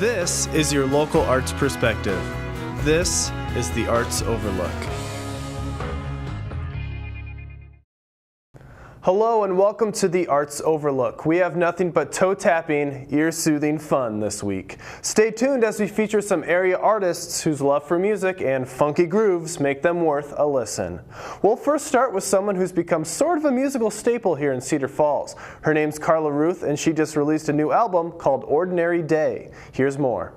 This is your local arts perspective. This is the Arts Overlook. Hello and welcome to the Arts Overlook. We have nothing but toe-tapping, ear-soothing fun this week. Stay tuned as we feature some area artists whose love for music and funky grooves make them worth a listen. We'll first start with someone who's become sort of a musical staple here in Cedar Falls. Her name's Karla Ruth and she just released a new album called Ordinary Day. Here's more.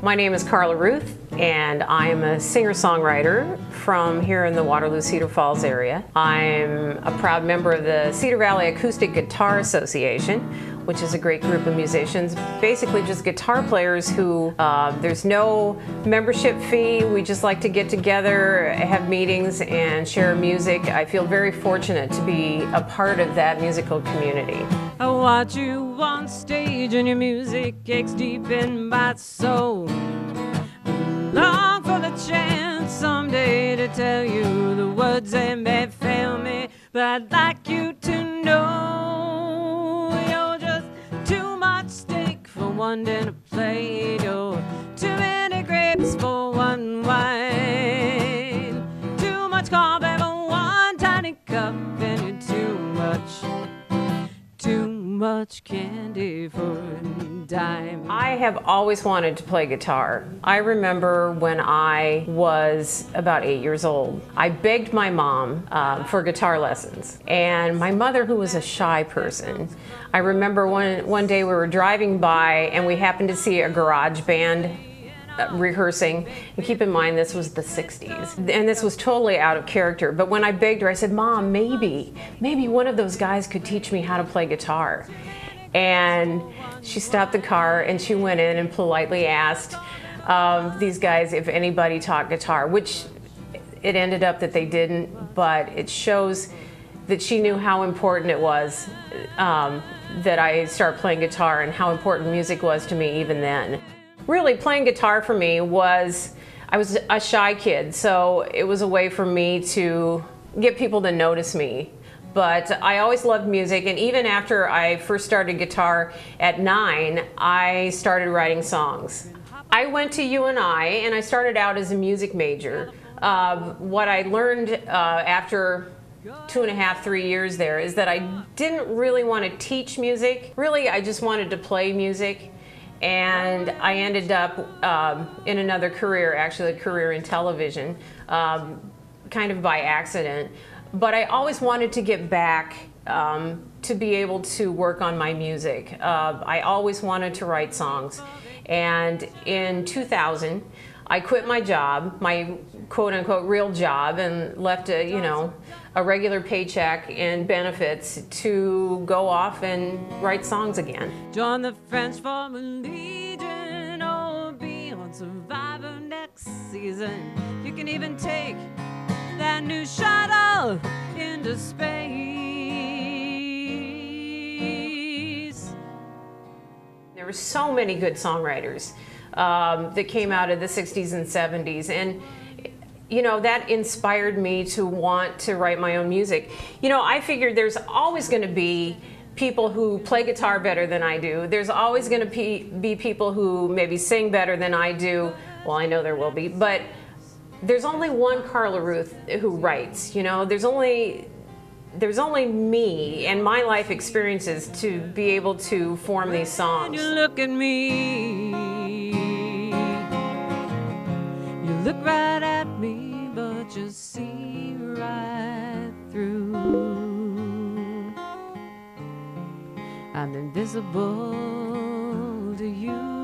My name is Karla Ruth, and I am a singer-songwriter from here in the Waterloo Cedar Falls area. I'm a proud member of the Cedar Valley Acoustic Guitar Association, which is a great group of musicians, basically just guitar players who, there's no membership fee. We just like to get together, have meetings, and share music. I feel very fortunate to be a part of that musical community. I watch you on stage and your music aches deep in my soul. Long for the chance someday to tell you the words that may fail me, but I'd like you to know you're just too much steak for one dinner plate. You're too many grapes for one wine, too much coffee for one tiny cup, and you're too much candy for a dime. I have always wanted to play guitar. I remember when I was about 8 years old, I begged my mom for guitar lessons. And my mother, who was a shy person, I remember one day we were driving by and we happened to see a garage band rehearsing, and keep in mind this was the 60s, and this was totally out of character, but when I begged her, I said, Mom, maybe one of those guys could teach me how to play guitar. And she stopped the car and she went in and politely asked these guys if anybody taught guitar, which it ended up that they didn't, but it shows that she knew how important it was that I start playing guitar and how important music was to me even then. Really, playing guitar for me was, I was a shy kid, so it was a way for me to get people to notice me. But I always loved music, and even after I first started guitar at 9, I started writing songs. I went to UNI and I started out as a music major. What I learned after 2.5, 3 years there is that I didn't really want to teach music. Really, I just wanted to play music. And I ended up in another career, actually a career in television, kind of by accident. But I always wanted to get back to be able to work on my music. I always wanted to write songs. And in 2000, I quit my job, my quote-unquote real job, and left a regular paycheck and benefits to go off and write songs again. Join the French for Legion or be on Survivor next season. You can even take that new shuttle into space. There were so many good songwriters that came out of the 60s and 70s, and that inspired me to want to write my own music. I figured there's always going to be people who play guitar better than I do. There's always going to be people who maybe sing better than I do. Well, I know there will be, but there's only one Karla Ruth who writes. There's only me and my life experiences to be able to form these songs. You look at me, you look right at me, but you see right through. I'm invisible to you.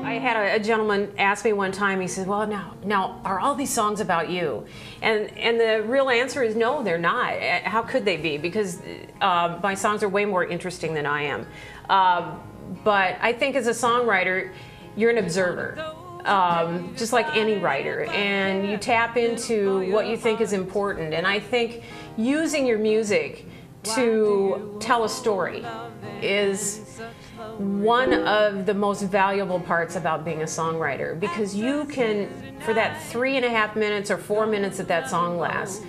I had a gentleman ask me one time, he said, well, now are all these songs about you? And the real answer is no, they're not. How could they be? Because my songs are way more interesting than I am. But I think as a songwriter, you're an observer. Just like any writer, and you tap into what you think is important. And I think using your music to tell a story is one of the most valuable parts about being a songwriter, because you can, for that 3.5 minutes or 4 minutes that that song lasts,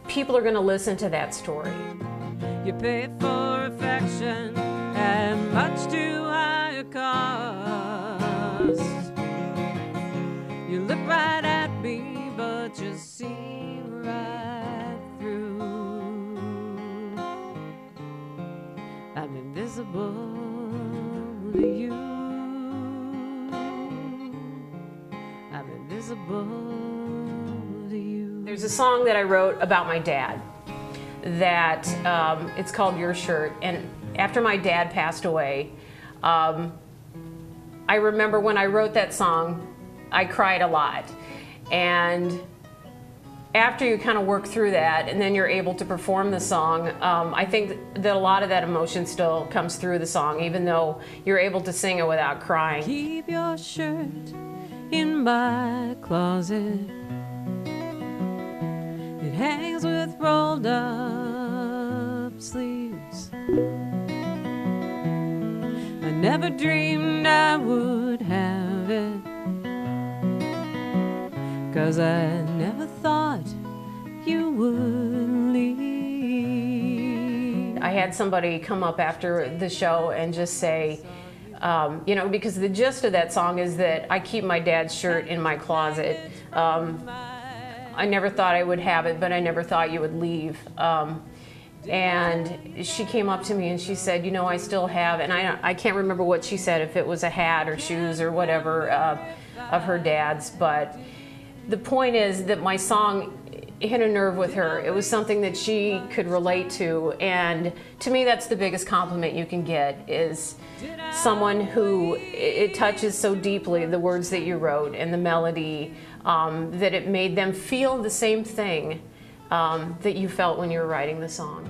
people are going to listen to that story. You pay for affection at much too high a cost. to you. I'm invisible to you. There's a song that I wrote about my dad that it's called Your Shirt, and after my dad passed away, I remember when I wrote that song, I cried a lot. And after you kind of work through that and then you're able to perform the song, I think that a lot of that emotion still comes through the song, even though you're able to sing it without crying. Keep your shirt in my closet. It hangs with rolled up sleeves. I never dreamed I would have it, 'cause I never thought you would leave. I had somebody come up after the show and just say, you know, because the gist of that song is that I keep my dad's shirt in my closet. I never thought I would have it, but I never thought you would leave. And she came up to me and she said, you know, I still have, and I can't remember what she said, if it was a hat or shoes or whatever of her dad's, but the point is that my song hit a nerve with her. It was something that she could relate to, and to me that's the biggest compliment you can get, is someone who it touches so deeply, the words that you wrote and the melody, that it made them feel the same thing that you felt when you were writing the song.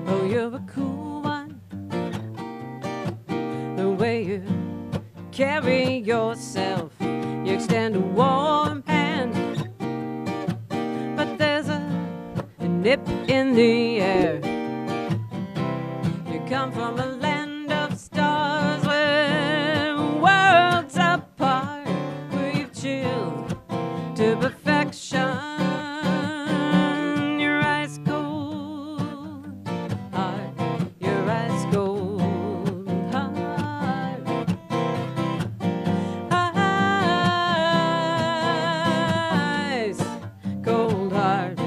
Oh, you're a cool one, the way you carry yourself. You extend a warm hand, but there's a nip in the air. You come from a land of stars where worlds apart, where you've chilled to perfection. Your ice cold heart, your ice cold heart. Ice cold heart.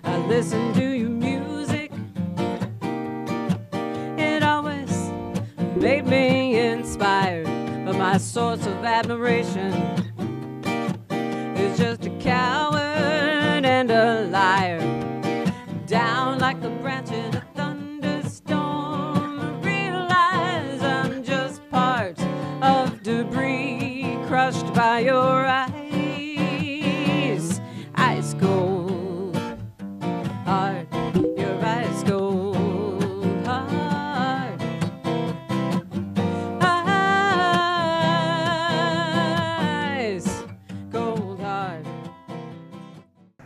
I listen to your music, it always made me inspired, but my source of admiration is just a coward and a liar. Down like the branch in a thunderstorm, I realize I'm just part of debris crushed by your eyes. Ice cold heart, your ice cold heart. Ice cold heart.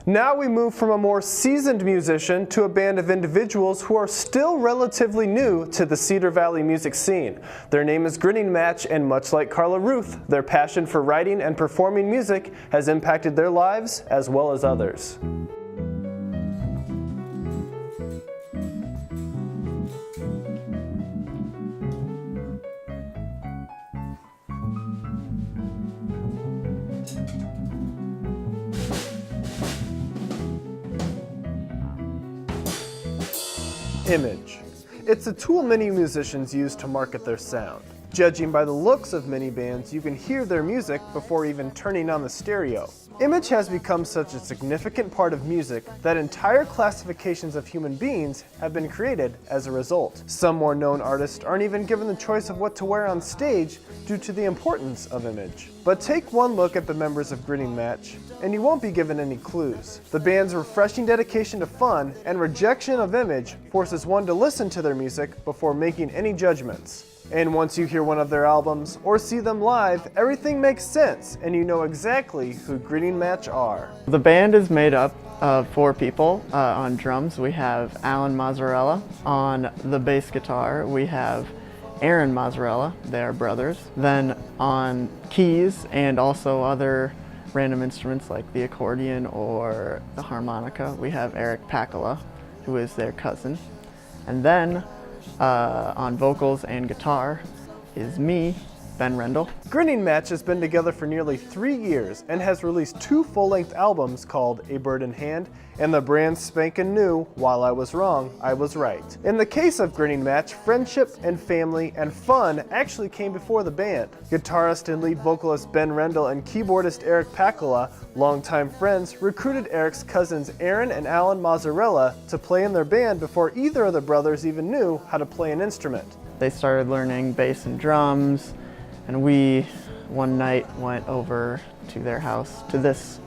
Now we move from a more seasoned musician to a band of individuals who are still relatively new to the Cedar Valley music scene. Their name is Grinning Match, and much like Karla Ruth, their passion for writing and performing music has impacted their lives as well as others. Image. It's a tool many musicians use to market their sound. Judging by the looks of many bands, you can hear their music before even turning on the stereo. Image has become such a significant part of music that entire classifications of human beings have been created as a result. Some more known artists aren't even given the choice of what to wear on stage due to the importance of image. But take one look at the members of Grinning Match, and you won't be given any clues. The band's refreshing dedication to fun and rejection of image forces one to listen to their music before making any judgments. And once you hear one of their albums or see them live, everything makes sense and you know exactly who Grinning Match are. The band is made up of 4 people. On drums we have Alan Mazzarella. On the bass guitar we have Aaron Mazzarella, they are brothers. Then on keys and also other random instruments like the accordion or the harmonica, we have Eric Pakala, who is their cousin. And then On vocals and guitar is me, Ben Rendell. Grinning Match has been together for nearly 3 years and has released 2 full-length albums called A Bird in Hand and the brand spankin' new While I Was Wrong, I Was Right. In the case of Grinning Match, friendship and family and fun actually came before the band. Guitarist and lead vocalist Ben Rendell and keyboardist Eric Pakula, longtime friends, recruited Eric's cousins Aaron and Alan Mazzarella to play in their band before either of the brothers even knew how to play an instrument. They started learning bass and drums, and we, one night, went over to their house, to this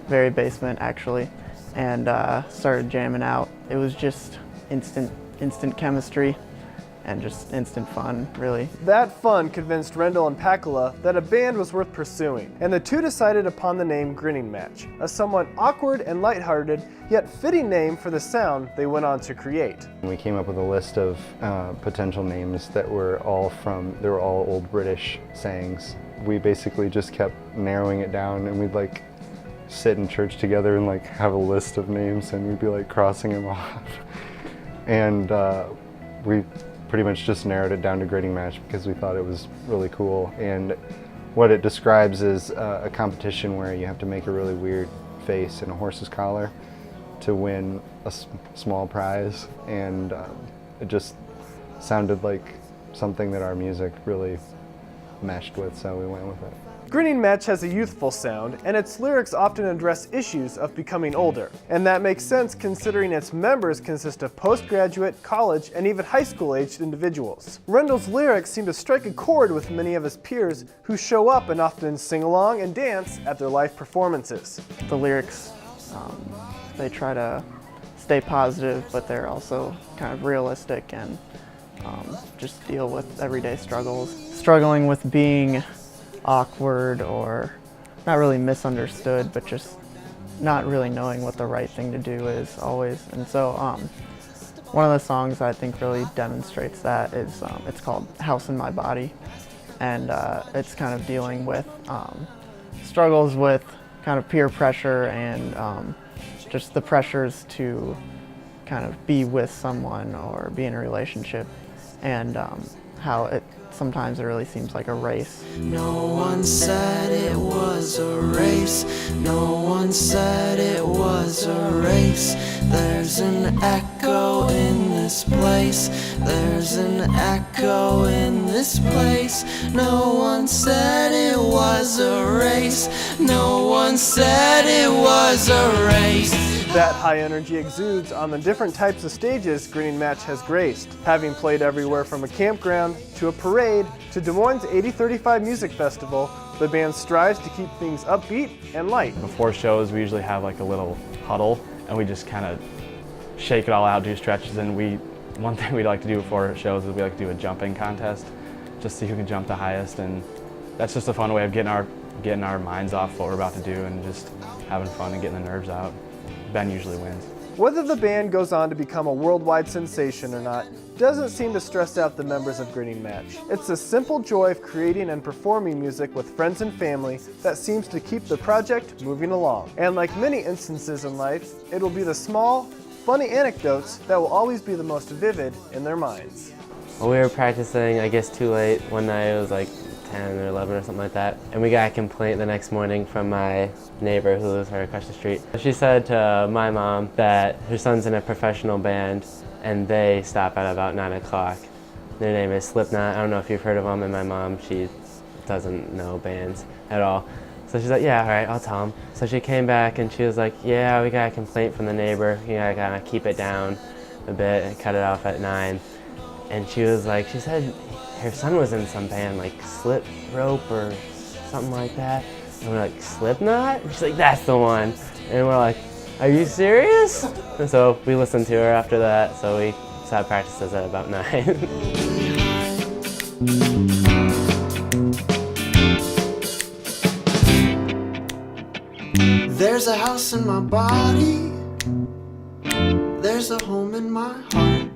very basement actually, and started jamming out. It was just instant chemistry and just instant fun, really. That fun convinced Rendell and Pakula that a band was worth pursuing, and the two decided upon the name Grinning Match, a somewhat awkward and lighthearted, yet fitting name for the sound they went on to create. We came up with a list of potential names that were all old British sayings. We basically just kept narrowing it down, and we'd like sit in church together and like have a list of names, and we'd be like crossing them off. And we pretty much just narrowed it down to Grinning Match because we thought it was really cool. And what it describes is a competition where you have to make a really weird face in a horse's collar to win a small prize, and it just sounded like something that our music really meshed with, so we went with it. Grinning Match has a youthful sound, and its lyrics often address issues of becoming older. And that makes sense considering its members consist of postgraduate, college, and even high school-aged individuals. Rendell's lyrics seem to strike a chord with many of his peers who show up and often sing along and dance at their live performances. The lyrics, they try to stay positive, but they're also kind of realistic and just deal with everyday struggles. Struggling with being awkward or not really misunderstood, but just not really knowing what the right thing to do is always. And so one of the songs I think really demonstrates that is it's called House in My Body, and it's kind of dealing with struggles with kind of peer pressure and just the pressures to kind of be with someone or be in a relationship, and how sometimes it really seems like a race. No one said it was a race. No one said it was a race. There's an echo in this place. There's an echo in this place. No one said it was a race. No one said it was a race. That high energy exudes on the different types of stages Grinning Match has graced, having played everywhere from a campground to a parade to Des Moines' 8035 Music Festival. The band strives to keep things upbeat and light. Before shows, we usually have like a little huddle, and we just kind of shake it all out, do stretches, and one thing we like to do before shows is we like to do a jumping contest, just see who can jump the highest, and that's just a fun way of getting our minds off what we're about to do and just having fun and getting the nerves out. Ben usually wins. Whether the band goes on to become a worldwide sensation or not doesn't seem to stress out the members of Grinning Match. It's the simple joy of creating and performing music with friends and family that seems to keep the project moving along. And like many instances in life, it will be the small, funny anecdotes that will always be the most vivid in their minds. Well, we were practicing, I guess, too late. One night it was like 10 or 11 or something like that, and we got a complaint the next morning from my neighbor who lives right across the street. She said to my mom that her son's in a professional band and they stop at about 9 o'clock. Their name is Slipknot. I don't know if you've heard of them, and my mom, she doesn't know bands at all. So she's like, yeah, all right, I'll tell him. So she came back and she was like, yeah, we got a complaint from the neighbor. You gotta kind of keep it down a bit and cut it off at 9. And she was like, she said her son was in some band, like Slip Rope or something like that. And we're like, Slipknot? And she's like, that's the one. And we're like, are you serious? And so we listened to her after that, so we stopped practices at about 9. There's a house in my body. There's a home in my heart.